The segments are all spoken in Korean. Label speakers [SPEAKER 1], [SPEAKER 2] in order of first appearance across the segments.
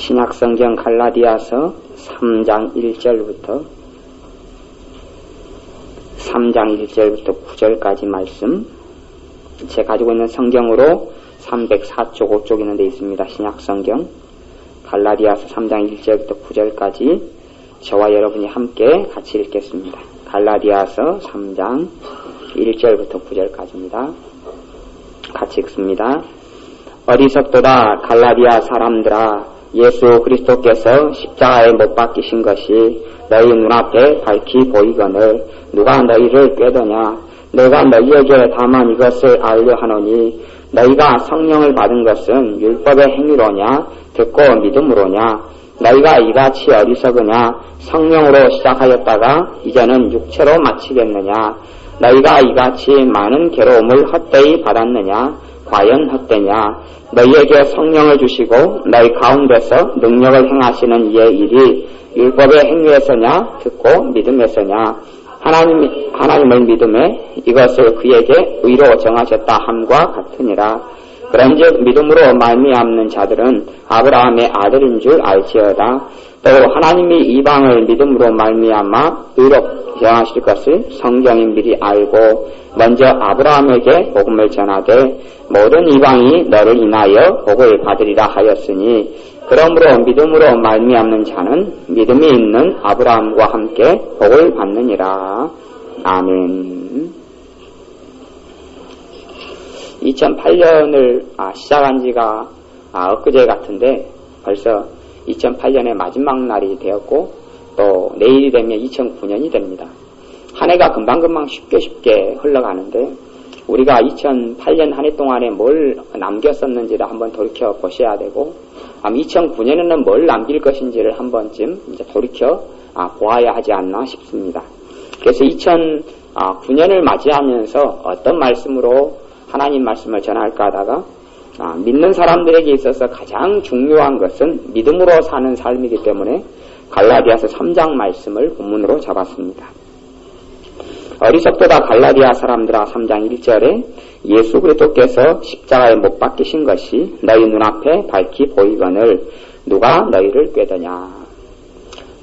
[SPEAKER 1] 신약성경 갈라디아서 3장 1절부터 9절까지 말씀, 제 가지고 있는 성경으로 304쪽 5쪽 있는 데 있습니다. 신약성경 갈라디아서 3장 1절부터 9절까지 저와 여러분이 함께 같이 읽겠습니다. 갈라디아서 3장 1절부터 9절까지입니다. 같이 읽습니다. 어리석도다 갈라디아 사람들아, 예수 그리스도께서 십자가에 못 박히신 것이 너희 눈앞에 밝히 보이거늘 누가 너희를 꾀더냐? 내가 너희에게 다만 이것을 알려 하노니 너희가 성령을 받은 것은 율법의 행위로냐 듣고 믿음으로냐? 너희가 이같이 어리석으냐? 성령으로 시작하였다가 이제는 육체로 마치겠느냐? 너희가 이같이 많은 괴로움을 헛되이 받았느냐? 과연 헛되냐? 너희에게 성령을 주시고 너희 가운데서 능력을 행하시는 이의 일이 율법의 행위에서냐 듣고 믿음에서냐? 하나님을 믿음에 이것을 그에게 의로 정하셨다 함과 같으니라. 그런즉 믿음으로 말미암는 자들은 아브라함의 아들인 줄 알지어다. 또 하나님이 이방을 믿음으로 말미암아 의로 정하실 것을 성경이 미리 알고 먼저 아브라함에게 복음을 전하되 모든 이방이 너를 인하여 복을 받으리라 하였으니, 그러므로 믿음으로 말미암는 자는 믿음이 있는 아브라함과 함께 복을 받느니라. 아멘. 2008년을 시작한 지가 엊그제 같은데 벌써 2008년의 마지막 날이 되었고 또 내일이 되면 2009년이 됩니다. 한 해가 금방금방 쉽게 흘러가는데 우리가 2008년 한 해 동안에 뭘 남겼었는지를 한번 돌이켜 보셔야 되고 2009년에는 뭘 남길 것인지를 한 번쯤 이제 돌이켜 보아야 하지 않나 싶습니다. 그래서 2009년을 맞이하면서 어떤 말씀으로 하나님 말씀을 전할까 하다가 믿는 사람들에게 있어서 가장 중요한 것은 믿음으로 사는 삶이기 때문에 갈라디아서 3장 말씀을 본문으로 잡았습니다. 어리석도다 갈라디아 사람들아 3장 1절에 예수 그리스도께서 십자가에 못 박히신 것이 너희 눈앞에 밝히 보이거늘 누가 너희를 꾀더냐?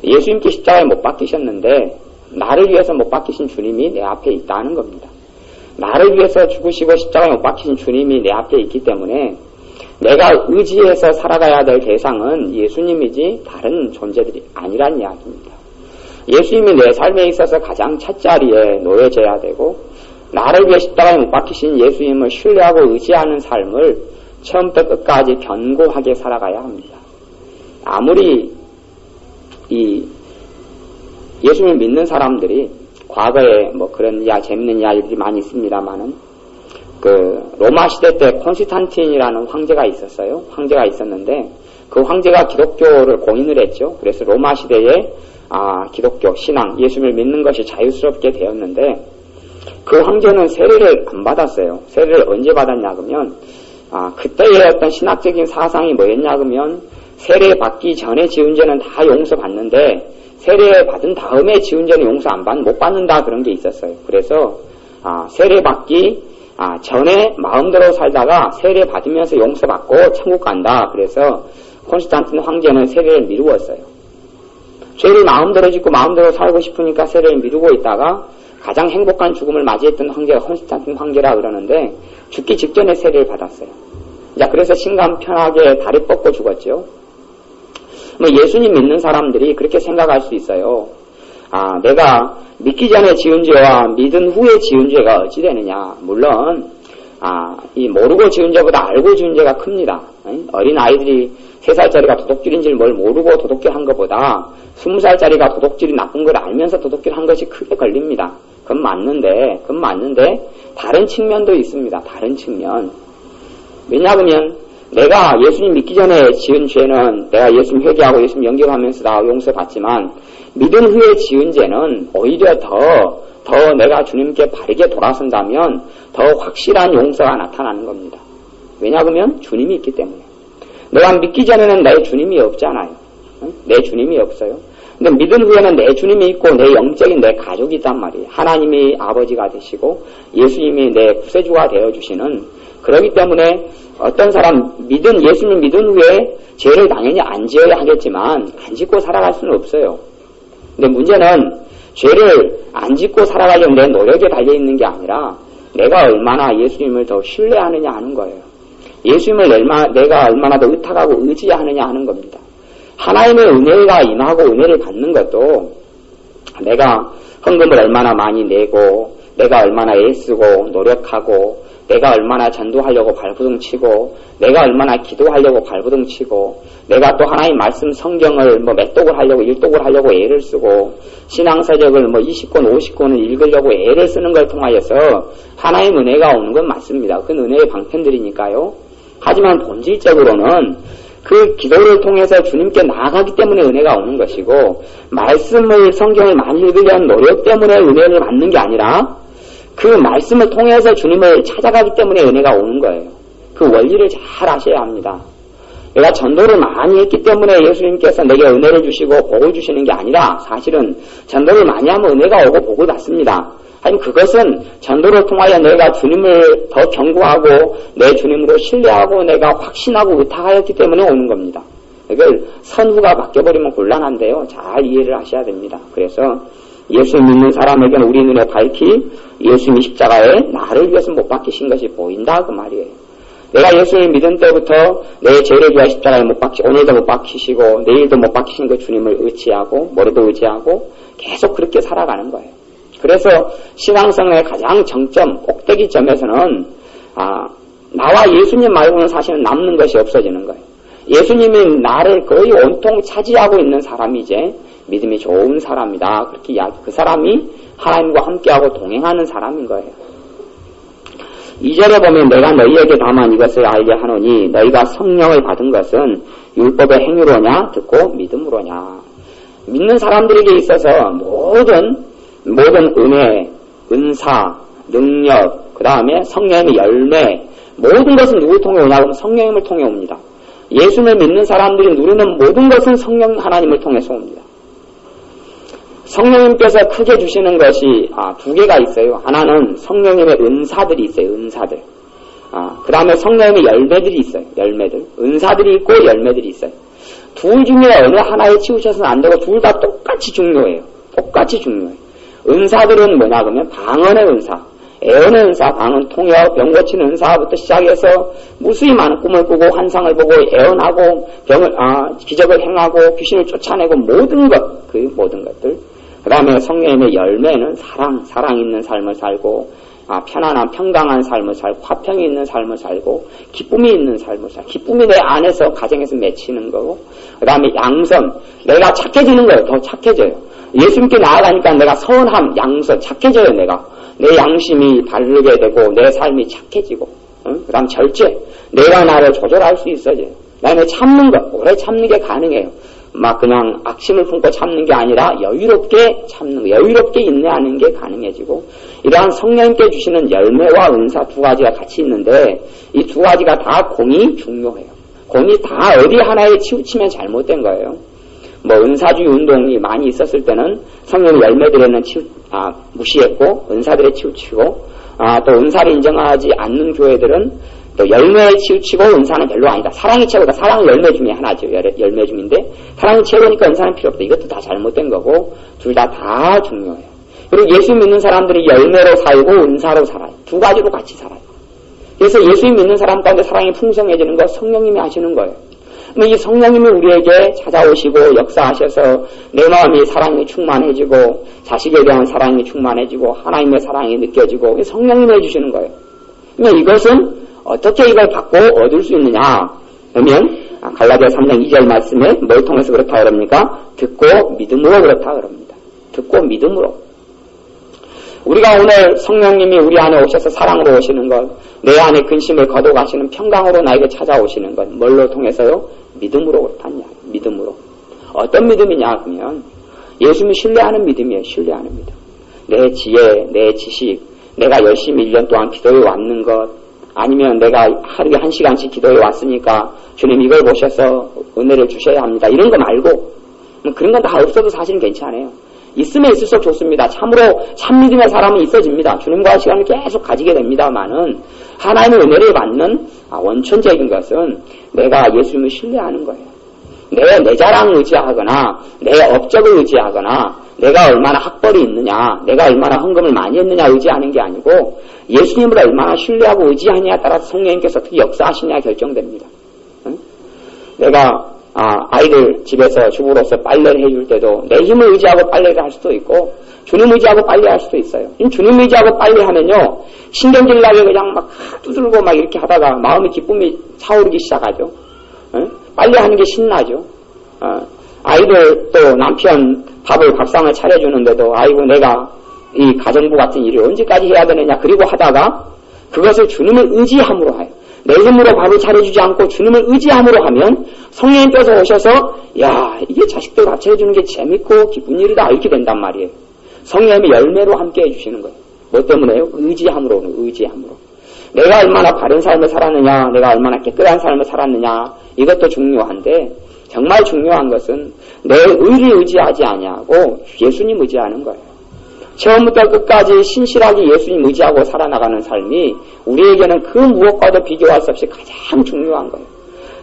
[SPEAKER 1] 예수님께 십자가에 못 박히셨는데 나를 위해서 못 박히신 주님이 내 앞에 있다는 겁니다. 나를 위해서 죽으시고 십자가에 못 박히신 주님이 내 앞에 있기 때문에 내가 의지해서 살아가야 될 대상은 예수님이지 다른 존재들이 아니란 이야기입니다. 예수님이 내 삶에 있어서 가장 첫자리에 놓여져야 되고 나를 위해 십자가에 못 박히신 예수님을 신뢰하고 의지하는 삶을 처음부터 끝까지 견고하게 살아가야 합니다. 아무리 예수님을 믿는 사람들이 과거에 그런 재밌는 이야기들이 많이 있습니다만은 로마 시대 때 콘스탄틴이라는 황제가 있었어요. 황제가 있었는데 그 황제가 기독교를 공인을 했죠. 그래서 로마 시대에 기독교 신앙 예수님을 믿는 것이 자유스럽게 되었는데 그 황제는 세례를 안 받았어요. 세례를 언제 받았냐 그러면 그때의 어떤 신학적인 사상이 뭐였냐 그러면 세례 받기 전에 지은 죄는 다 용서받는데 세례 받은 다음에 지은 죄는 용서 못 받는다 그런 게 있었어요. 그래서 세례 받기 전에 마음대로 살다가 세례 받으면서 용서받고 천국 간다. 그래서 콘스탄틴 황제는 세례를 미루었어요. 죄를 마음대로 짓고 마음대로 살고 싶으니까 세례를 미루고 있다가 가장 행복한 죽음을 맞이했던 황제가 콘스탄틴 황제라 그러는데 죽기 직전에 세례를 받았어요. 그래서 심감 편하게 다리 뻗고 죽었죠. 예수님 믿는 사람들이 그렇게 생각할 수 있어요. 내가 믿기 전에 지은 죄와 믿은 후에 지은 죄가 어찌 되느냐. 물론 이 모르고 지은 죄보다 알고 지은 죄가 큽니다. 어린 아이들이 3살짜리가 도둑질인지를 뭘 모르고 도둑질한 것보다 20살짜리가 도둑질이 나쁜 걸 알면서 도둑질한 것이 크게 걸립니다. 그건 맞는데 다른 측면도 있습니다. 다른 측면. 왜냐하면 내가 예수님 믿기 전에 지은 죄는 내가 예수님 회개하고 예수님 영접하면서 다 용서받지만 믿은 후에 지은 죄는 오히려 더 내가 주님께 바르게 돌아선다면 더 확실한 용서가 나타나는 겁니다. 왜냐하면 주님이 있기 때문에. 내가 믿기 전에는 내 주님이 없잖아요. 내 주님이 없어요. 근데 믿은 후에는 내 주님이 있고 내 영적인 내 가족이 있단 말이에요. 하나님이 아버지가 되시고 예수님이 내 구세주가 되어주시는 그렇기 때문에 어떤 사람 예수님을 믿은 후에 죄를 당연히 안 지어야 하겠지만 안 짓고 살아갈 수는 없어요. 근데 문제는 죄를 안 짓고 살아가려는 내 노력에 달려있는 게 아니라 내가 얼마나 예수님을 더 신뢰하느냐 하는 거예요. 예수님을 내가 얼마나 더 의탁하고 의지하느냐 하는 겁니다. 하나님의 은혜가 임하고 은혜를 받는 것도 내가 헌금을 얼마나 많이 내고 내가 얼마나 애쓰고 노력하고 내가 얼마나 전도하려고 발부둥치고 내가 얼마나 기도하려고 발부둥치고 내가 또 하나님 말씀 성경을 몇 독을 하려고 1독을 하려고 애를 쓰고 신앙서적을 20권 50권을 읽으려고 애를 쓰는 걸 통하여서 하나님 은혜가 오는 건 맞습니다. 그건 은혜의 방편들이니까요. 하지만 본질적으로는 그 기도를 통해서 주님께 나아가기 때문에 은혜가 오는 것이고 말씀을 성경을 많이 읽으려는 노력 때문에 은혜를 받는 게 아니라 그 말씀을 통해서 주님을 찾아가기 때문에 은혜가 오는 거예요. 그 원리를 잘 아셔야 합니다. 내가 전도를 많이 했기 때문에 예수님께서 내게 은혜를 주시고 복을 주시는 게 아니라 사실은 전도를 많이 하면 은혜가 오고 복을 받습니다. 하지만 그것은 전도를 통하여 내가 주님을 더 경고하고 내 주님으로 신뢰하고 내가 확신하고 의탁하였기 때문에 오는 겁니다. 이걸 선후가 바뀌어버리면 곤란한데요. 잘 이해를 하셔야 됩니다. 그래서 예수 믿는 사람에게는 우리 눈에 밝히 예수님이 십자가에 나를 위해서 못 박히신 것이 보인다 그 말이에요. 내가 예수를 믿은 때부터 내 죄를 위하여 십자가에 오늘도 못 박히시고 내일도 못 박히신 그 주님을 의지하고 모레도 의지하고 계속 그렇게 살아가는 거예요. 그래서 신앙생활의 가장 정점 꼭대기점에서는 나와 예수님 말고는 사실은 남는 것이 없어지는 거예요. 예수님이 나를 거의 온통 차지하고 있는 사람이 이제 믿음이 좋은 사람이다. 그렇게 그 사람이 하나님과 함께하고 동행하는 사람인 거예요. 2절에 보면 내가 너희에게 다만 이것을 알게 하노니 너희가 성령을 받은 것은 율법의 행위로냐 듣고 믿음으로냐. 믿는 사람들에게 있어서 모든 은혜, 은사, 능력, 그 다음에 성령의 열매 모든 것은 누구 통해 오냐 하면 성령님을 통해 옵니다. 예수를 믿는 사람들이 누리는 모든 것은 성령 하나님을 통해서 옵니다. 성령님께서 크게 주시는 것이 두 개가 있어요. 하나는 성령님의 은사들이 있어요. 은사들. 그 다음에 성령님의 열매들이 있어요. 열매들. 은사들이 있고 열매들이 있어요. 둘 중에 어느 하나에 치우쳐서는 안 되고 둘 다 똑같이 중요해요. 똑같이 중요해요. 은사들은 뭐냐 그러면 방언의 은사, 애언의 은사, 방언 통역, 병 고치는 은사부터 시작해서 무수히 많은 꿈을 꾸고 환상을 보고 애언하고 기적을 행하고 귀신을 쫓아내고 모든 것들. 그 다음에 성령님의 열매는 사랑 있는 삶을 살고, 편안한, 평강한 삶을 살고, 화평이 있는 삶을 살고, 기쁨이 있는 삶을 살고, 기쁨이 내 안에서, 가정에서 맺히는 거고, 그 다음에 양선, 내가 착해지는 거예요. 더 착해져요. 예수님께 나아가니까 내가 선함, 양선, 착해져요, 내가. 내 양심이 바르게 되고, 내 삶이 착해지고, 그 다음 절제, 내가 나를 조절할 수 있어져요. 그 다음에 참는 것, 오래 참는 게 가능해요. 막 그냥 악심을 품고 참는 게 아니라 여유롭게 참는 거, 여유롭게 인내하는 게 가능해지고 이러한 성령님께 주시는 열매와 은사 두 가지가 같이 있는데 이 두 가지가 다 공이 중요해요. 공이 다 어디 하나에 치우치면 잘못된 거예요. 은사주의 운동이 많이 있었을 때는 성령 열매들에는 무시했고 은사들에 치우치고 또 은사를 인정하지 않는 교회들은 또 열매에 치우치고 은사는 별로 아니다. 사랑이 최고다. 사랑은 열매 중에 하나죠. 열매 중인데 사랑이 최고니까 은사는 필요 없다. 이것도 다 잘못된 거고 둘 다 중요해요. 그리고 예수 믿는 사람들이 열매로 살고 은사로 살아요. 두 가지로 같이 살아요. 그래서 예수 믿는 사람 가운데 사랑이 풍성해지는 거 성령님이 하시는 거예요. 근데 이 성령님이 우리에게 찾아오시고 역사하셔서 내 마음이 사랑이 충만해지고 자식에 대한 사랑이 충만해지고 하나님의 사랑이 느껴지고 성령님이 해주시는 거예요. 그러니까 이것은 어떻게 이걸 받고 얻을 수 있느냐 그러면 갈라디아 3장 2절 말씀에 뭘 통해서 그렇다 그럽니까? 듣고 믿음으로 그렇다 그럽니다. 듣고 믿음으로. 우리가 오늘 성령님이 우리 안에 오셔서 사랑으로 오시는 것, 내 안에 근심을 거둬가시는 평강으로 나에게 찾아오시는 것, 뭘로 통해서요? 믿음으로 그렇다냐. 믿음으로. 어떤 믿음이냐 그러면 예수님을 신뢰하는 믿음이에요. 신뢰하는 믿음. 내 지혜, 내 지식, 내가 열심히 1년 동안 기도해 왔는 것, 아니면 내가 하루에 1시간씩 기도해 왔으니까 주님 이걸 보셔서 은혜를 주셔야 합니다. 이런 거 말고 그런 건 다 없어도 사실은 괜찮아요. 있으면 있을수록 좋습니다. 참으로 참 믿음의 사람은 있어집니다. 주님과의 시간을 계속 가지게 됩니다만은 하나님의 은혜를 받는 원천적인 것은 내가 예수님을 신뢰하는 거예요. 내 자랑을 의지하거나 내 업적을 의지하거나 내가 얼마나 학벌이 있느냐, 내가 얼마나 헌금을 많이 했느냐 의지하는 게 아니고 예수님을 얼마나 신뢰하고 의지하느냐에 따라서 성령님께서 어떻게 역사하시느냐 결정됩니다. 응? 내가 아이들 집에서 주부로서 빨래를 해줄 때도 내 힘을 의지하고 빨래를 할 수도 있고 주님 의지하고 빨래할 수도 있어요. 주님 의지하고 빨래하면요 신경질 나게 그냥 막 두들고 막 이렇게 하다가 마음의 기쁨이 차오르기 시작하죠. 응? 빨래하는 게 신나죠. 아이들 또 남편 밥상을 차려주는데도 아이고 내가 이 가정부 같은 일을 언제까지 해야 되느냐 그리고 하다가 그것을 주님을 의지함으로 해요. 내 힘으로 밥을 차려주지 않고 주님을 의지함으로 하면 성령님께서 오셔서 야 이게 자식들 밥 차려주는 게 재밌고 기쁜 일이다 이렇게 된단 말이에요. 성령님이 열매로 함께 해주시는 거예요. 뭐 때문에요? 의지함으로. 내가 얼마나 바른 삶을 살았느냐, 내가 얼마나 깨끗한 삶을 살았느냐 이것도 중요한데 정말 중요한 것은 내 의를 의지하지 아니하고 예수님 의지하는 거예요. 처음부터 끝까지 신실하게 예수님 의지하고 살아나가는 삶이 우리에게는 그 무엇과도 비교할 수 없이 가장 중요한 거예요.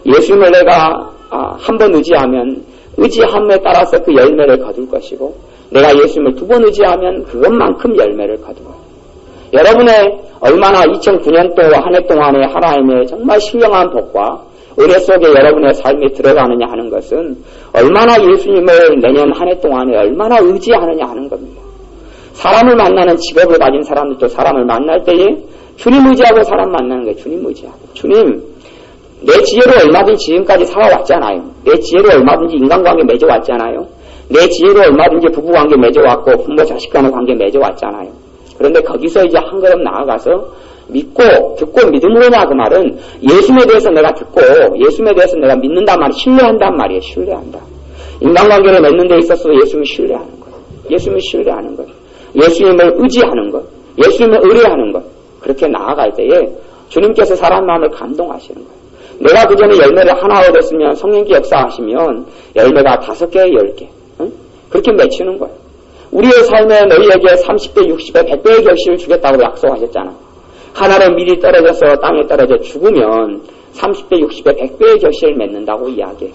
[SPEAKER 1] 예수님을 내가 한 번 의지하면 의지함에 따라서 그 열매를 거둘 것이고 내가 예수님을 2번 의지하면 그것만큼 열매를 거두어요. 여러분의 얼마나 2009년도 한 해 동안의 하나님의 정말 신령한 복과 은혜 속에 여러분의 삶에 들어가느냐 하는 것은 얼마나 예수님을 내년 한 해 동안에 얼마나 의지하느냐 하는 겁니다. 사람을 만나는 직업을 가진 사람들도 사람을 만날 때에 주님 의지하고 사람 만나는 거예요. 주님 의지하고. 주님, 내 지혜로 얼마든지 지금까지 살아왔잖아요. 내 지혜로 얼마든지 인간관계 맺어왔잖아요. 내 지혜로 얼마든지 부부관계 맺어왔고 부모 자식 간의 관계 맺어왔잖아요. 그런데 거기서 이제 한 걸음 나아가서 믿고 듣고 믿음으로냐 그 말은 예수님에 대해서 내가 듣고 예수님에 대해서 내가 믿는단 말이에요. 신뢰한단 말이에요. 신뢰한다. 인간관계를 맺는 데 있어서 예수님을 신뢰하는 거예요. 예수님을 신뢰하는 거예요. 예수님을 의지하는 것, 예수님을 의뢰하는 것 그렇게 나아갈 때에 주님께서 사람 마음을 감동하시는 거예요. 내가 그 전에 열매를 하나 얻었으면 성령께 역사하시면 열매가 5개, 10개 응? 그렇게 맺히는 거예요. 우리의 삶에 너희에게 30배, 60배, 100배의 결실을 주겠다고 약속하셨잖아. 하나는 밀이 떨어져서 땅에 떨어져 죽으면 30배, 60배, 100배의 결실을 맺는다고 이야기해요.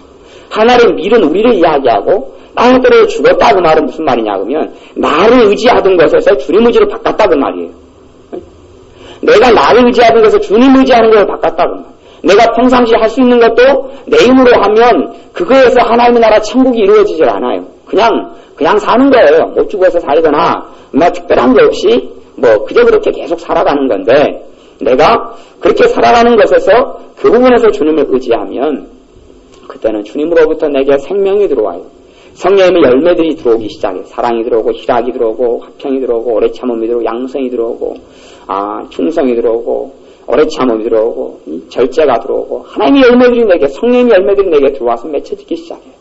[SPEAKER 1] 하나는 밀은 우리를 이야기하고 땅에 떨어져 죽었다 그 말은 무슨 말이냐 그러면 나를 의지하던 것에서 주님 의지로 바꿨다 그 말이에요. 내가 나를 의지하던 것에서 주님 의지하는 걸 바꿨다 그 말. 내가 평상시에 할 수 있는 것도 내 힘으로 하면 그거에서 하나님의 나라 천국이 이루어지질 않아요. 그냥 사는 거예요. 못 죽어서 살거나 뭐 특별한 게 없이 뭐 그저 그렇게 계속 살아가는 건데 내가 그렇게 살아가는 것에서 그 부분에서 주님을 의지하면 그때는 주님으로부터 내게 생명이 들어와요. 성령의 열매들이 들어오기 시작해요. 사랑이 들어오고 희락이 들어오고 화평이 들어오고 오래 참음이 들어오고 양성이 들어오고 충성이 들어오고 오래 참음이 들어오고 절제가 들어오고 하나님의 열매들이 내게 성령의 열매들이 내게 들어와서 맺혀지기 시작해요.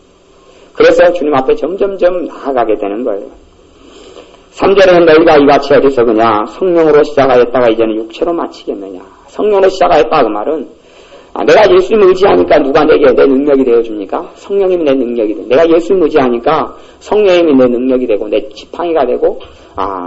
[SPEAKER 1] 그래서 주님 앞에 점점점 나아가게 되는 거예요. 3절에는 너희가 이같이 어리석으냐 성령으로 시작하였다가 이제는 육체로 마치겠느냐. 성령으로 시작하였다 그 말은 내가 예수님을 의지하니까 누가 내게 내 능력이 되어줍니까? 성령님이 내 능력이 돼. 내가 예수님을 의지하니까 성령님이 내 능력이 되고 내 지팡이가 되고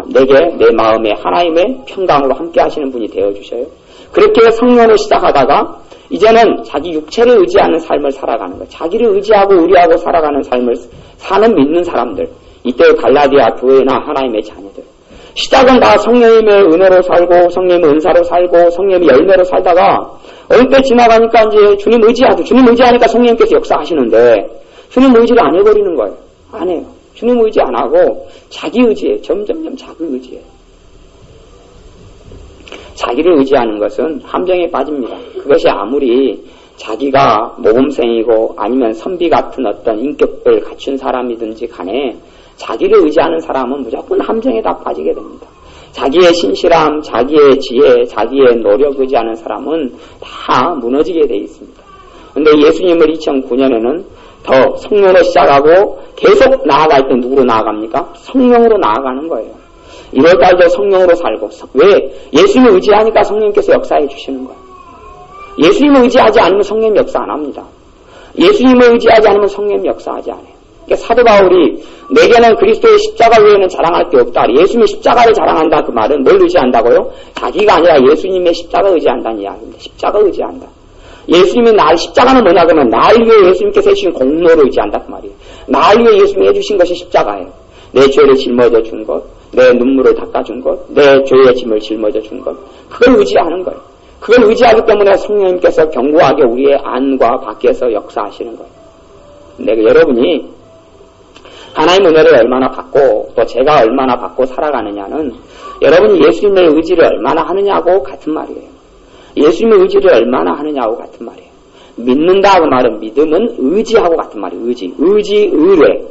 [SPEAKER 1] 내게 내 마음에 하나님의 평강으로 함께 하시는 분이 되어주셔요. 그렇게 성령으로 시작하다가 이제는 자기 육체를 의지하는 삶을 살아가는 거예요. 자기를 의지하고 의뢰하고 살아가는 삶을 사는 믿는 사람들. 이때 갈라디아 교회나 하나님의 자녀들. 시작은 다 성령님의 은혜로 살고 성령님의 은사로 살고 성령님의 열매로 살다가 어느 때 지나가니까 이제 주님 의지하니까 성령님께서 역사하시는데 주님 의지를 안 해버리는 거예요. 안 해요. 주님 의지 안 하고 자기 의지에 점점점 자기 의지에 자기를 의지하는 것은 함정에 빠집니다. 그것이 아무리 자기가 모범생이고 아니면 선비 같은 어떤 인격을 갖춘 사람이든지 간에 자기를 의지하는 사람은 무조건 함정에 다 빠지게 됩니다. 자기의 신실함, 자기의 지혜, 자기의 노력 의지하는 사람은 다 무너지게 되어 있습니다. 그런데 예수님을 2009년에는 더 성령으로 시작하고 계속 나아갈 때 누구로 나아갑니까? 성령으로 나아가는 거예요. 1월달도 성령으로 살고 왜? 예수님을 의지하니까 성령님께서 역사해 주시는 거예요. 예수님을 의지하지 않으면 성령님 역사 안 합니다. 예수님을 의지하지 않으면 성령님 역사하지 않아요. 사도 바울이 내게는 그리스도의 십자가 외에는 자랑할 게 없다. 예수님의 십자가를 자랑한다. 그 말은 뭘 의지한다고요? 자기가 아니라 예수님의 십자가 의지한다는 이야기입니다. 십자가 의지한다. 예수님이 십자가는 뭐냐 그러면 나를 위해 예수님께서 해주신 공로를 의지한다. 그 말이에요. 나를 위해 예수님이 해주신 것이 십자가예요. 내 죄를 짊어져 준 것, 내 눈물을 닦아준 것, 내 죄의 짐을 짊어져 준 것, 그걸 의지하는 거예요. 그걸 의지하기 때문에 성령님께서 견고하게 우리의 안과 밖에서 역사하시는 거예요. 여러분이 하나님의 은혜를 얼마나 받고 또 제가 얼마나 받고 살아가느냐는 여러분이 예수님의 의지를 얼마나 하느냐고 같은 말이에요. 예수님의 의지를 얼마나 하느냐고 같은 말이에요. 믿는다 그 말은 믿음은 의지하고 같은 말이에요. 의지, 의뢰.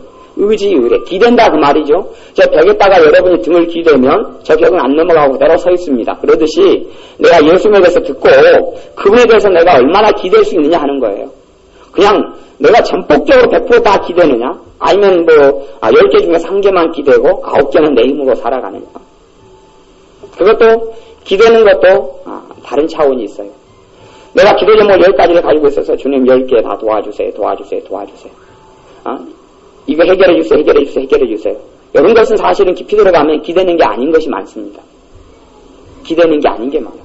[SPEAKER 1] 기댄다 그 말이죠. 저 벽에다가 여러분이 등을 기대면 저 벽은 안 넘어가고 그대로 서 있습니다. 그러듯이 내가 예수님에 대해서 듣고 그분에 대해서 내가 얼마나 기댈 수 있느냐 하는 거예요. 그냥 내가 전폭적으로 100% 다 기대느냐? 아니면 10개 중에서 1개만 기대고 9개는 내 힘으로 살아가느냐? 그것도 기대는 것도 다른 차원이 있어요. 내가 기도 제목 10가지를 가지고 있어서 주님 10개 다 도와주세요. 이거 해결해주세요. 이런 것은 사실은 깊이 들어가면 기대는 게 아닌 것이 많습니다. 기대는 게 아닌 게 많아요.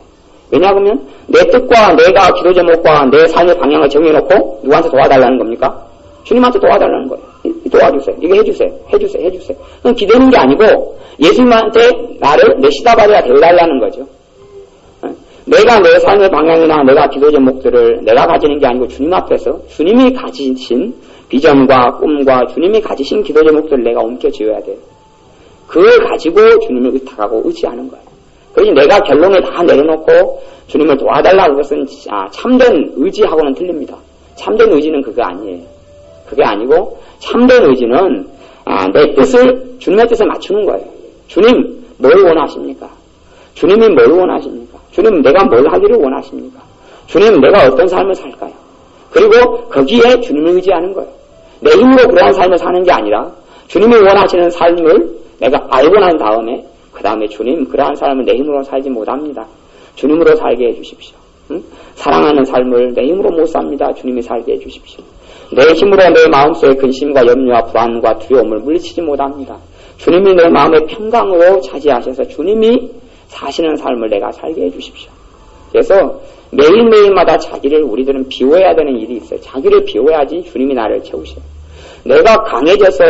[SPEAKER 1] 왜냐하면 내 뜻과 내가 기도 제목과 내 삶의 방향을 정해놓고 누구한테 도와달라는 겁니까? 주님한테 도와달라는 거예요. 도와주세요. 이거 해주세요. 그건 기대는 게 아니고 예수님한테 나를 메시다바리가 되어달라는 거죠. 내가 내 삶의 방향이나 내가 기도 제목들을 내가 가지는 게 아니고 주님 앞에서 주님이 가지신 비전과 꿈과 주님이 가지신 기도 제목들을 내가 옮겨지어야 돼요. 그걸 가지고 주님을 의탁하고 의지하는 거예요. 그러니 내가 결론을 다 내려놓고 주님을 도와달라는 것은 참된 의지하고는 틀립니다. 참된 의지는 그거 아니에요. 그게 아니고 참된 의지는 내 뜻을 주님의 뜻에 맞추는 거예요. 주님 뭘 원하십니까? 주님이 뭘 원하십니까? 주님 내가 뭘 하기를 원하십니까? 주님 내가 어떤 삶을 살까요? 그리고 거기에 주님을 의지하는 거예요. 내 힘으로 그러한 삶을 사는 게 아니라 주님이 원하시는 삶을 내가 알고 난 다음에 그 다음에 주님 그러한 삶을 내 힘으로 살지 못합니다. 주님으로 살게 해주십시오. 사랑하는 삶을 내 힘으로 못 삽니다. 주님이 살게 해주십시오. 내 힘으로 내 마음속의 근심과 염려와 불안과 두려움을 물리치지 못합니다. 주님이 내 마음의 평강으로 차지하셔서 주님이 사시는 삶을 내가 살게 해주십시오. 그래서 매일매일마다 자기를 우리들은 비워야 되는 일이 있어요. 자기를 비워야지 주님이 나를 채우셔요. 내가 강해져서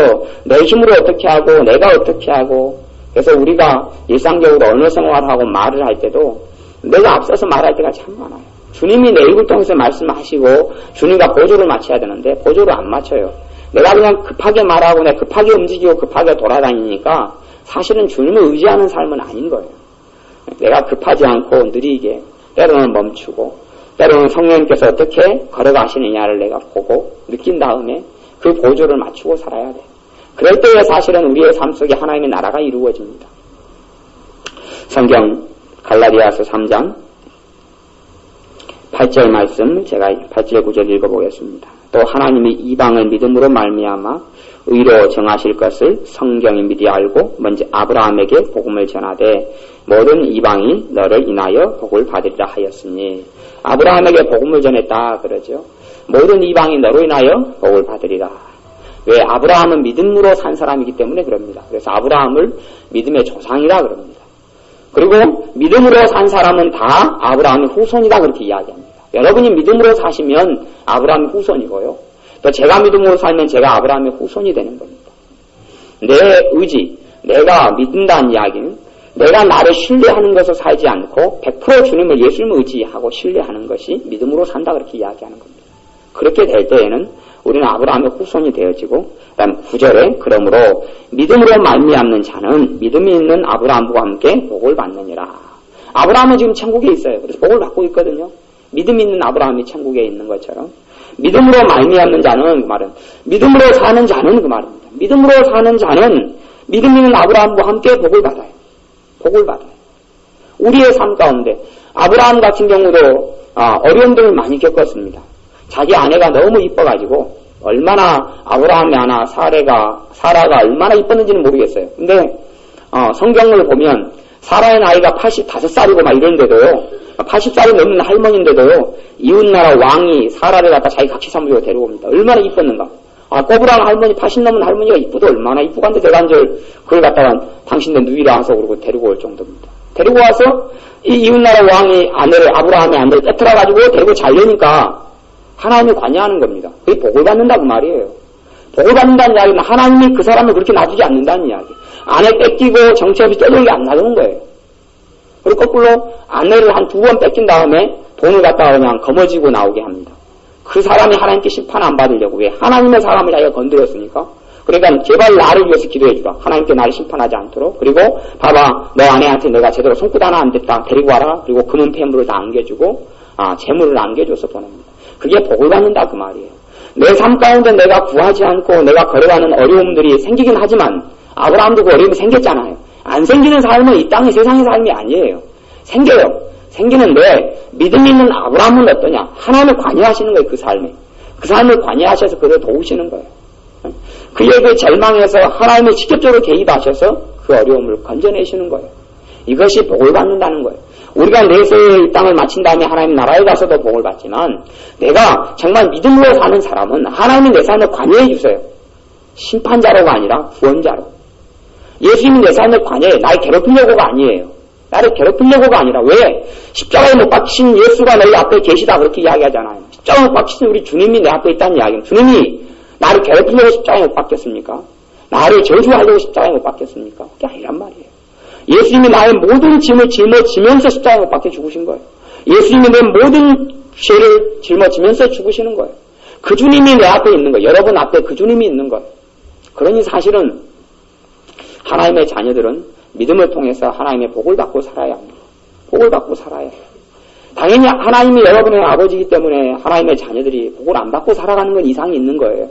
[SPEAKER 1] 내 힘으로 어떻게 하고 내가 어떻게 하고 그래서 우리가 일상적으로 언어 생활하고 말을 할 때도 내가 앞서서 말할 때가 참 많아요. 주님이 내 입을 통해서 말씀하시고 주님과 보조를 맞춰야 되는데 보조를 안 맞춰요. 내가 그냥 급하게 말하고 내가 급하게 움직이고 급하게 돌아다니니까 사실은 주님을 의지하는 삶은 아닌 거예요. 내가 급하지 않고 느리게 때로는 멈추고 때로는 성령님께서 어떻게 걸어가시느냐를 내가 보고 느낀 다음에 그 보조를 맞추고 살아야 돼요. 그럴 때에 사실은 우리의 삶 속에 하나님의 나라가 이루어집니다. 성경 갈라디아서 3장 8절 말씀 제가 8절 9절 읽어보겠습니다. 또 하나님이 이방을 믿음으로 말미암아 의로 정하실 것을 성경이 미리 알고 먼저 아브라함에게 복음을 전하되 모든 이방이 너를 인하여 복을 받으리라 하였으니 아브라함에게 복음을 전했다 그러죠. 모든 이방이 너로 인하여 복을 받으리라. 왜? 아브라함은 믿음으로 산 사람이기 때문에 그럽니다. 그래서 아브라함을 믿음의 조상이라 그럽니다. 그리고 믿음으로 산 사람은 다 아브라함의 후손이다 그렇게 이야기합니다. 여러분이 믿음으로 사시면 아브라함의 후손이고요. 또 제가 믿음으로 살면 제가 아브라함의 후손이 되는 겁니다. 내 의지, 내가 믿는다는 이야기는 내가 나를 신뢰하는 것을 살지 않고 100% 주님을 예수님을 의지하고 신뢰하는 것이 믿음으로 산다 그렇게 이야기하는 겁니다. 그렇게 될 때에는 우리는 아브라함의 후손이 되어지고 그다음 9절에 그러므로 믿음으로 말미암는 자는 믿음이 있는 아브라함과 함께 복을 받느니라. 아브라함은 지금 천국에 있어요. 그래서 복을 받고 있거든요. 믿음이 있는 아브라함이 천국에 있는 것처럼 믿음으로 말미암는 자는 그 말은 믿음으로 사는 자는 그 말입니다. 믿음으로 사는 자는 믿음 있는 아브라함과 함께 복을 받아요. 복을 받아요. 우리의 삶 가운데 아브라함 같은 경우도 어려움들을 많이 겪었습니다. 자기 아내가 너무 이뻐가지고 얼마나 아브라함의 아내 사라가 얼마나 이뻤는지는 모르겠어요. 근데 성경을 보면 사라의 나이가 85살이고 막 이런데도요. 80살이 넘는 할머니인데도요. 이웃나라 왕이 사라를 갖다 자기 각시 사무소로 데려옵니다. 얼마나 이뻤는가. 꼬부랑 할머니, 80 넘은 할머니가 이쁘다, 얼마나 이쁘간데 내가 한절 그걸 갖다가 당신네 누이라 해서 그러고 데리고 올 정도입니다. 데리고 와서 이 이웃나라 왕이 아브라함의 아내를 뺏어가지고 데리고 잘려니까 하나님이 관여하는 겁니다. 그게 복을 받는다 그 말이에요. 복을 받는다는 이야기는 하나님이 그 사람을 그렇게 놔두지 않는다는 이야기. 아내 뺏기고 정처없이 떠돌게 안 놔두는 거예요. 그리고 거꾸로 아내를 한 2번 뺏긴 다음에 돈을 갖다가 그냥 거머쥐고 나오게 합니다. 그 사람이 하나님께 심판 안 받으려고. 왜? 하나님의 사람을 자기가 건드렸으니까. 그러니까 제발 나를 위해서 기도해주라. 하나님께 나를 심판하지 않도록. 그리고 봐봐, 너 아내한테 내가 제대로 손끝 하나 안 댔다. 데리고 와라. 그리고 금은 폐물을 다 안겨주고 재물을 안겨줘서 보냅니다. 그게 복을 받는다 그 말이에요. 내 삶 가운데 내가 구하지 않고 내가 걸어가는 어려움들이 생기긴 하지만 아브라함도 그 어려움이 생겼잖아요. 안 생기는 삶은 이 땅의 세상의 삶이 아니에요. 생겨요. 생기는데 믿음 있는 아브라함은 어떠냐? 하나님을 관여하시는 거예요. 그 삶에. 그 삶을 관여하셔서 그를 도우시는 거예요. 그의 그 절망에서 하나님이 직접적으로 개입하셔서 그 어려움을 건져내시는 거예요. 이것이 복을 받는다는 거예요. 우리가 내세에 이 땅을 마친 다음에 하나님 나라에 가서도 복을 받지만 내가 정말 믿음으로 사는 사람은 하나님이 내 삶을 관여해 주세요. 심판자로가 아니라 구원자로. 예수님이 내 삶을 관여해. 날 괴롭히려고가 아니에요. 나를 괴롭히려고가 아니라 왜? 십자가에 못 박히신 예수가 너희 앞에 계시다 그렇게 이야기하잖아요. 십자가에 못 박히신 우리 주님이 내 앞에 있다는 이야기는 주님이 나를 괴롭히려고 십자가에 못 박혔습니까? 나를 저주하려고 십자가에 못 박혔습니까? 그게 아니란 말이에요. 예수님이 나의 모든 짐을 짊어지면서 십자가에 못 박혀 죽으신 거예요. 예수님이 내 모든 죄를 짊어지면서 죽으시는 거예요. 그 주님이 내 앞에 있는 거예요. 여러분 앞에 그 주님이 있는 거예요. 그러니 사실은 하나님의 자녀들은 믿음을 통해서 하나님의 복을 받고 살아야 합니다. 복을 받고 살아야 해요. 당연히 하나님이 여러분의 아버지이기 때문에 하나님의 자녀들이 복을 안 받고 살아가는 건 이상이 있는 거예요.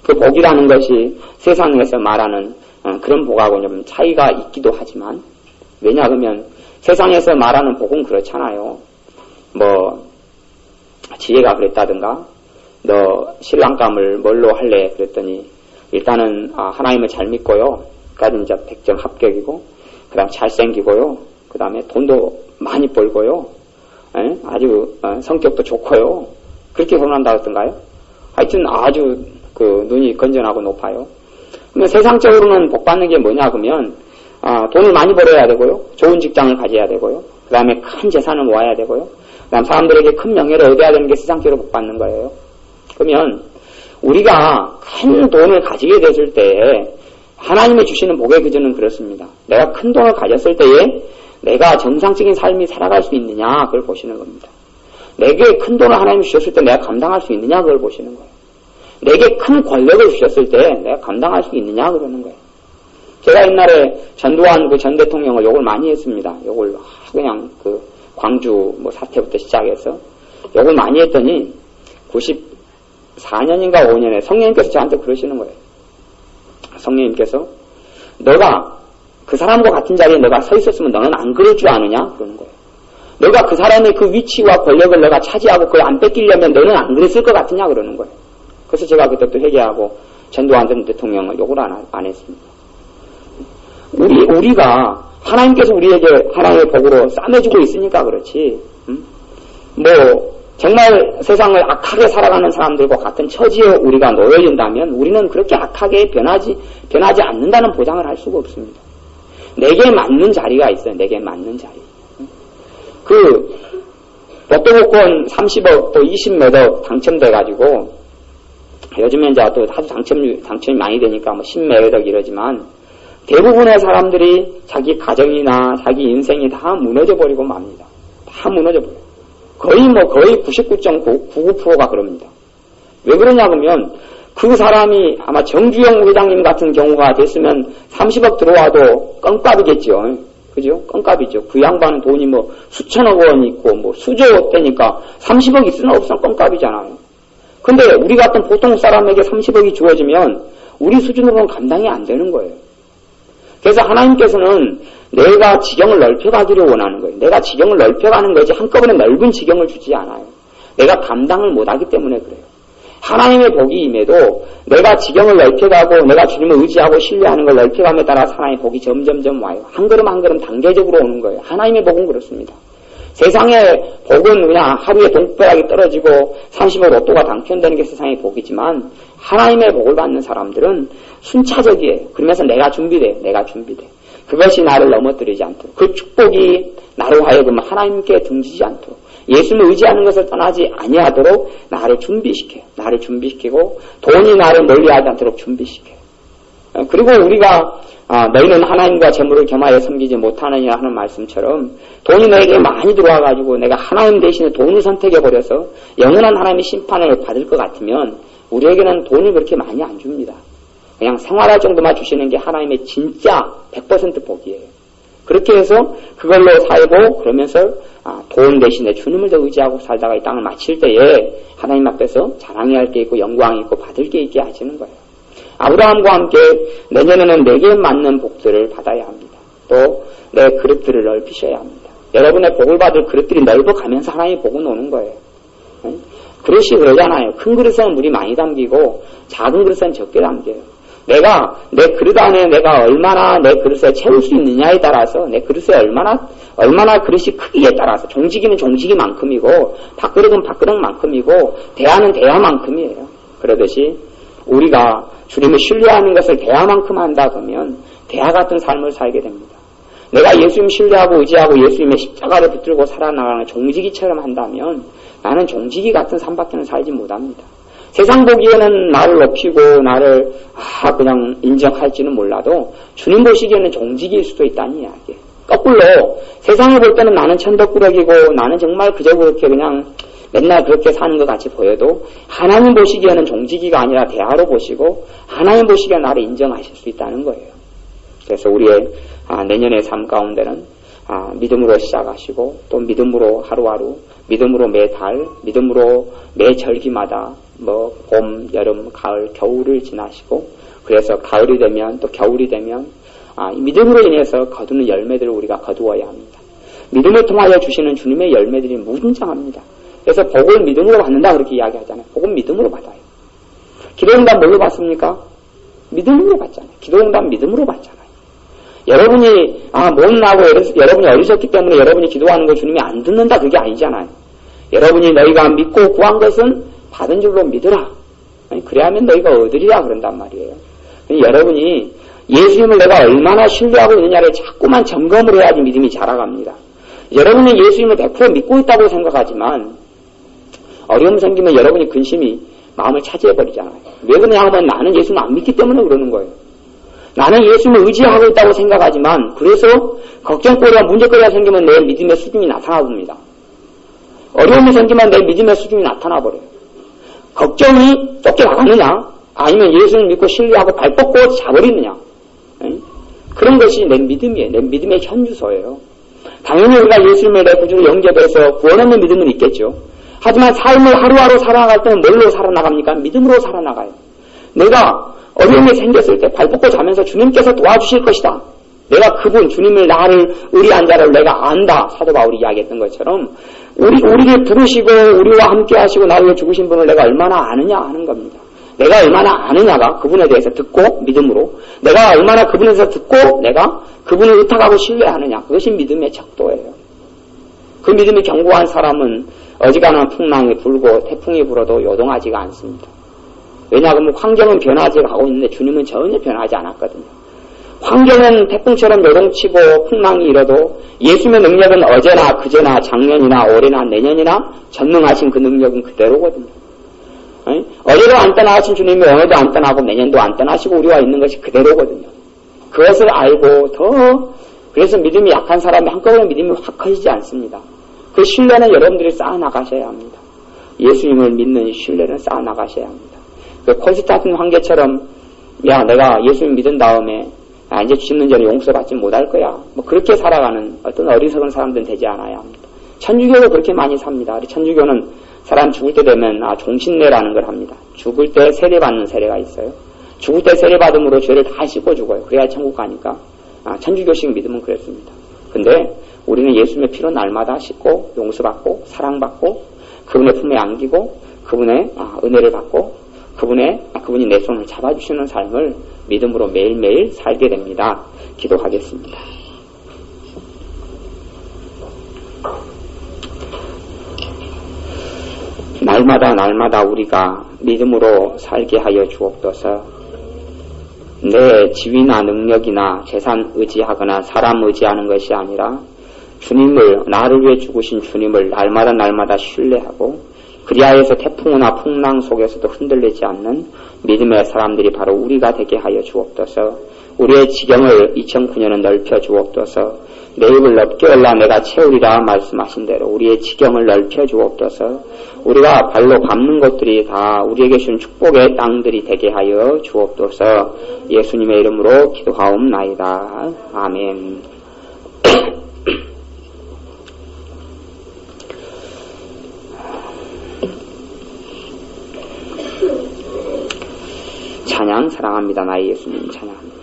[SPEAKER 1] 그 복이라는 것이 세상에서 말하는 그런 복하고 좀 차이가 있기도 하지만 왜냐 그러면 세상에서 말하는 복은 그렇잖아요. 뭐 지혜가 그랬다든가 너 신랑감을 뭘로 할래 그랬더니 일단은 하나님을 잘 믿고요. 그까지 이제 100점 합격이고 그 다음 잘생기고요. 그 다음에 돈도 많이 벌고요. 아주 성격도 좋고요. 그렇게 결혼한다고 했던가요? 하여튼 아주 그 눈이 건전하고 높아요. 그러면 세상적으로는 복 받는 게 뭐냐 그러면 돈을 많이 벌어야 되고요. 좋은 직장을 가져야 되고요. 그 다음에 큰 재산을 모아야 되고요. 그 다음 사람들에게 큰 명예를 얻어야 되는 게 세상적으로 복 받는 거예요. 그러면 우리가 큰 돈을 가지게 됐을 때 하나님이 주시는 복의 기준은 그렇습니다. 내가 큰 돈을 가졌을 때에 내가 정상적인 삶이 살아갈 수 있느냐 그걸 보시는 겁니다. 내게 큰 돈을 하나님이 주셨을 때 내가 감당할 수 있느냐 그걸 보시는 거예요. 내게 큰 권력을 주셨을 때 내가 감당할 수 있느냐 그러는 거예요. 제가 옛날에 전두환 그 전 대통령을 욕을 많이 했습니다. 욕을 그냥 그 광주 뭐 사태부터 시작해서 욕을 많이 했더니 94년인가 5년에 성령님께서 저한테 그러시는 거예요. 성령님께서 너가 그 사람과 같은 자리에 너가 서 있었으면 너는 안 그럴 줄 아느냐 그러는 거예요. 너가 그 사람의 그 위치와 권력을 너가 차지하고 그걸 안 뺏기려면 너는 안 그랬을 것 같으냐 그러는 거예요. 그래서 제가 그때부터 회개하고 전두환 전 대통령을 욕을 안 했습니다. 우리가 하나님께서 우리에게 하나님의 복으로 싸매주고 있으니까 그렇지. 뭐 정말 세상을 악하게 살아가는 사람들과 같은 처지에 우리가 놓여진다면 우리는 그렇게 악하게 변하지 않는다는 보장을 할 수가 없습니다. 내게 맞는 자리가 있어요. 내게 맞는 자리. 그 로또 복권 30억 또 20몇억 당첨돼가지고 요즘엔 이제 또 아주 당첨이 많이 되니까 뭐 10몇억 이러지만 대부분의 사람들이 자기 가정이나 자기 인생이 다 무너져버리고 맙니다. 다 무너져버려요. 거의 99.99%가 그럽니다. 왜 그러냐 그러면 그 사람이 아마 정주영 회장님 같은 경우가 됐으면 30억 들어와도 껌값이겠죠. 그죠? 껌값이죠. 그 양반은 돈이 뭐 수천억 원이 있고 뭐 수조 대니까 30억 있으나 없으나 껌값이잖아요. 근데 우리 같은 보통 사람에게 30억이 주어지면 우리 수준으로는 감당이 안 되는 거예요. 그래서 하나님께서는 내가 지경을 넓혀가기를 원하는 거예요. 내가 지경을 넓혀가는 거지 한꺼번에 넓은 지경을 주지 않아요. 내가 감당을 못하기 때문에 그래요. 하나님의 복이 임해도 내가 지경을 넓혀가고 내가 주님을 의지하고 신뢰하는 걸 넓혀감에 따라 하나님의 복이 점점점 와요. 한 걸음 한 걸음 단계적으로 오는 거예요. 하나님의 복은 그렇습니다. 세상의 복은 그냥 하루에 동백락이 떨어지고 30억 로또가 당첨되는 게 세상의 복이지만 하나님의 복을 받는 사람들은 순차적이에요. 그러면서 내가 준비돼. 그것이 나를 넘어뜨리지 않도록, 그 축복이 나로 하여금 하나님께 등지지 않도록, 예수님을 의지하는 것을 떠나지 아니하도록 나를 준비시키고 돈이 나를 멀리하지 않도록 준비시켜요. 그리고 우리가 너희는 하나님과 재물을 겸하여 섬기지 못하느냐 하는 말씀처럼 돈이 너에게 많이 들어와가지고 내가 하나님 대신에 돈을 선택해버려서 영원한 하나님의 심판을 받을 것 같으면 우리에게는 돈을 그렇게 많이 안 줍니다. 그냥 생활할 정도만 주시는 게 하나님의 진짜 100% 복이에요. 그렇게 해서 그걸로 살고 그러면서 돈 대신에 주님을 더 의지하고 살다가 이 땅을 마칠 때에 하나님 앞에서 자랑해야 할 게 있고 영광이 있고 받을 게 있게 하시는 거예요. 아브라함과 함께 내년에는 내게 맞는 복들을 받아야 합니다. 또 내 그릇들을 넓히셔야 합니다. 여러분의 복을 받을 그릇들이 넓어가면서 하나님의 복은 오는 거예요. 그릇이 그러잖아요. 큰 그릇은 물이 많이 담기고 작은 그릇은 적게 담겨요. 내가 내 그릇 안에 내가 얼마나 내 그릇에 채울 수 있느냐에 따라서 내 그릇에 얼마나 그릇이 크기에 따라서 종지기는 종지기만큼이고 밥그릇은 밥그릇만큼이고 대야는 대야만큼이에요. 그러듯이 우리가 주님을 신뢰하는 것을 대야만큼 한다 그러면 대야 같은 삶을 살게 됩니다. 내가 예수님 신뢰하고 의지하고 예수님의 십자가를 붙들고 살아나가는 종지기처럼 한다면 나는 종지기 같은 삶밖에는 살지 못합니다. 세상 보기에는 나를 높이고 나를 그냥 인정할지는 몰라도 주님 보시기에는 종지기일 수도 있다는 이야기예요. 거꾸로 세상을 볼 때는 나는 천덕꾸러기고 나는 정말 그저 그렇게 그냥 맨날 그렇게 사는 것 같이 보여도 하나님 보시기에는 종지기가 아니라 대하로 보시고 하나님 보시기에 나를 인정하실 수 있다는 거예요. 그래서 우리의 내년의 삶 가운데는 믿음으로 시작하시고 또 믿음으로 하루하루, 믿음으로 매달, 믿음으로 매 절기마다 봄, 여름, 가을, 겨울을 지나시고 그래서 가을이 되면 또 겨울이 되면 믿음으로 인해서 거두는 열매들을 우리가 거두어야 합니다. 믿음을 통하여 주시는 주님의 열매들이 무궁장합니다. 그래서 복을 믿음으로 받는다 그렇게 이야기하잖아요. 복은 믿음으로 받아요. 기도응답 뭘로 받습니까? 믿음으로 받잖아요. 기도응답 믿음으로 받잖아요. 여러분이 못나고 여러분이 어리셨기 때문에 여러분이 기도하는 거 주님이 안 듣는다 그게 아니잖아요. 여러분이 너희가 믿고 구한 것은 받은 줄로 믿으라. 그래야면 너희가 얻으리라 그런단 말이에요. 여러분이 예수님을 내가 얼마나 신뢰하고 있느냐를 자꾸만 점검을 해야지 믿음이 자라갑니다. 여러분이 예수님을 100% 믿고 있다고 생각하지만 어려움 생기면 여러분이 근심이 마음을 차지해버리잖아요. 왜 그러냐 하면 나는 예수님을 안 믿기 때문에 그러는 거예요. 나는 예수님을 의지하고 있다고 생각하지만 그래서 걱정거리와 문제거리가 생기면 내 믿음의 수준이 나타나 봅니다. 어려움이 생기면 내 믿음의 수준이 나타나 버려요. 걱정이 쫓겨나가느냐 아니면 예수님을 믿고 신뢰하고 발 뻗고 자버리느냐 그런 것이 내 믿음이에요. 내 믿음의 현주소예요. 당연히 우리가 예수님을 내 구주로 영접해서 구원하는 믿음은 있겠죠. 하지만 삶을 하루하루 살아나갈 때는 뭘로 살아나갑니까? 믿음으로 살아나가요. 내가 어려움이 생겼을 때 발 뻗고 자면서 주님께서 도와주실 것이다. 내가 그분 주님을 나를 의리한 자를 내가 안다. 사도 바울이 이야기했던 것처럼 우리를 부르시고 우리와 함께 하시고 나를 위해 죽으신 분을 내가 얼마나 아느냐 하는 겁니다. 내가 얼마나 아느냐가 그분에 대해서 듣고 믿음으로 내가 얼마나 그분에 대해서 듣고 내가 그분을 의탁하고 신뢰하느냐 그것이 믿음의 척도예요. 그 믿음이 견고한 사람은 어지간한 풍랑이 불고 태풍이 불어도 요동하지가 않습니다. 왜냐하면 환경은 변하지 가고 있는데 주님은 전혀 변하지 않았거든요. 환경은 태풍처럼 요동치고 풍랑이 일어도 예수님의 능력은 어제나 그제나 작년이나 올해나 내년이나 전능하신 그 능력은 그대로거든요. 어제도 안 떠나신 주님이 오늘도 안 떠나고 내년도 안 떠나시고 우리와 있는 것이 그대로거든요. 그것을 알고 그래서 믿음이 약한 사람이 한꺼번에 믿음이 확 커지지 않습니다. 그 신뢰는 여러분들이 쌓아나가셔야 합니다. 예수님을 믿는 신뢰는 쌓아나가셔야 합니다. 그 콘스탄틴 황제처럼 내가 예수님 믿은 다음에 이제 죽는 전에 용서받지 못할 거야. 그렇게 살아가는 어떤 어리석은 사람들은 되지 않아야 합니다. 천주교도 그렇게 많이 삽니다. 우리 천주교는 사람 죽을 때 되면 종신례라는 걸 합니다. 죽을 때 세례받는 세례가 있어요. 죽을 때 세례받음으로 죄를 다 씻고 죽어요. 그래야 천국 가니까. 천주교식 믿음은 그랬습니다. 근데 우리는 예수님의 피로 날마다 씻고 용서받고 사랑받고 그분의 품에 안기고 그분의 은혜를 받고 그분이 내 손을 잡아주시는 삶을 믿음으로 매일매일 살게 됩니다. 기도하겠습니다. 날마다 우리가 믿음으로 살게 하여 주옵소서. 내 지위나 능력이나 재산 의지하거나 사람 의지하는 것이 아니라 주님을, 나를 위해 죽으신 주님을 날마다 신뢰하고 그리하여서 태풍이나 풍랑 속에서도 흔들리지 않는 믿음의 사람들이 바로 우리가 되게 하여 주옵소서. 우리의 지경을 2009년은 넓혀 주옵소서. 내 입을 넓게 열라 내가 채우리라 말씀하신 대로 우리의 지경을 넓혀 주옵소서. 우리가 발로 밟는 것들이 다 우리에게 준 축복의 땅들이 되게 하여 주옵소서. 예수님의 이름으로 기도하옵나이다. 아멘. 찬양 사랑합니다. 나의 예수님 찬양합니다.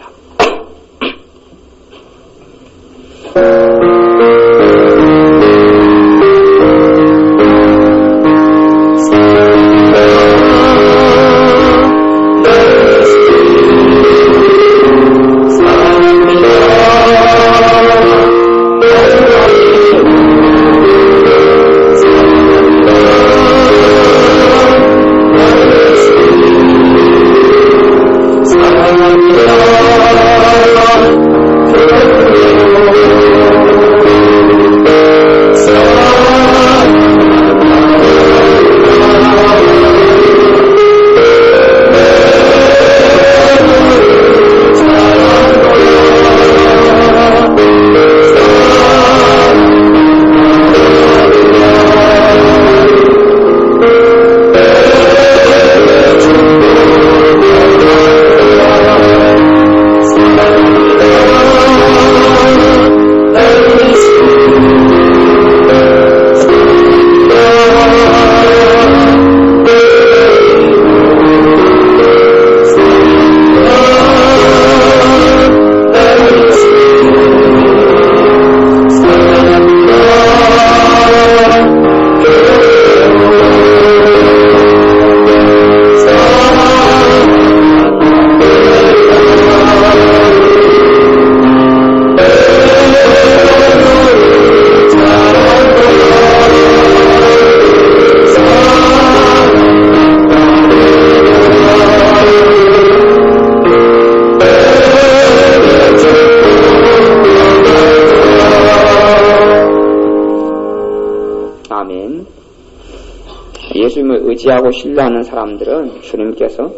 [SPEAKER 1] 예수님을 의지하고 신뢰하는 사람들은 주님께서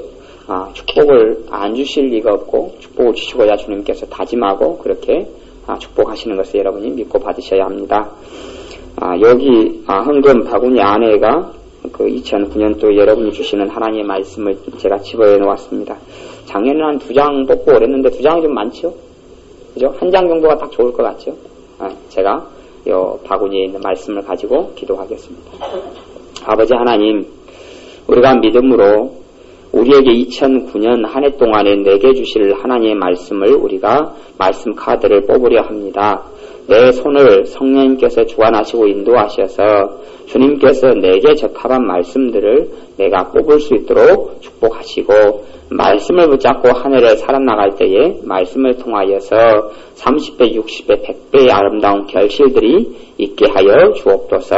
[SPEAKER 1] 축복을 안 주실 리가 없고 축복을 주시고야 주님께서 다짐하고 그렇게 축복하시는 것을 여러분이 믿고 받으셔야 합니다. 여기 헌금 바구니 안에가 그 2009년도 여러분이 주시는 하나님의 말씀을 제가 집어해 놓았습니다. 작년에는 한 2장 뽑고 그랬는데 2장이 좀 많죠? 그죠? 1장 정도가 딱 좋을 것 같죠? 제가 요 바구니에 있는 말씀을 가지고 기도하겠습니다. 아버지 하나님, 우리가 믿음으로 우리에게 2009년 한 해 동안에 내게 주실 하나님의 말씀을 우리가 말씀 카드를 뽑으려 합니다. 내 손을 성령님께서 주관하시고 인도하셔서 주님께서 내게 적합한 말씀들을 내가 뽑을 수 있도록 축복하시고 말씀을 붙잡고 한 해를 살아나갈 때에 말씀을 통하여서 30배, 60배, 100배의 아름다운 결실들이 있게 하여 주옵소서.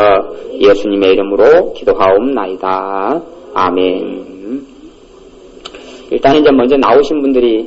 [SPEAKER 1] 예수님의 이름으로 기도하옵나이다. 아멘. 일단 이제 먼저 나오신 분들이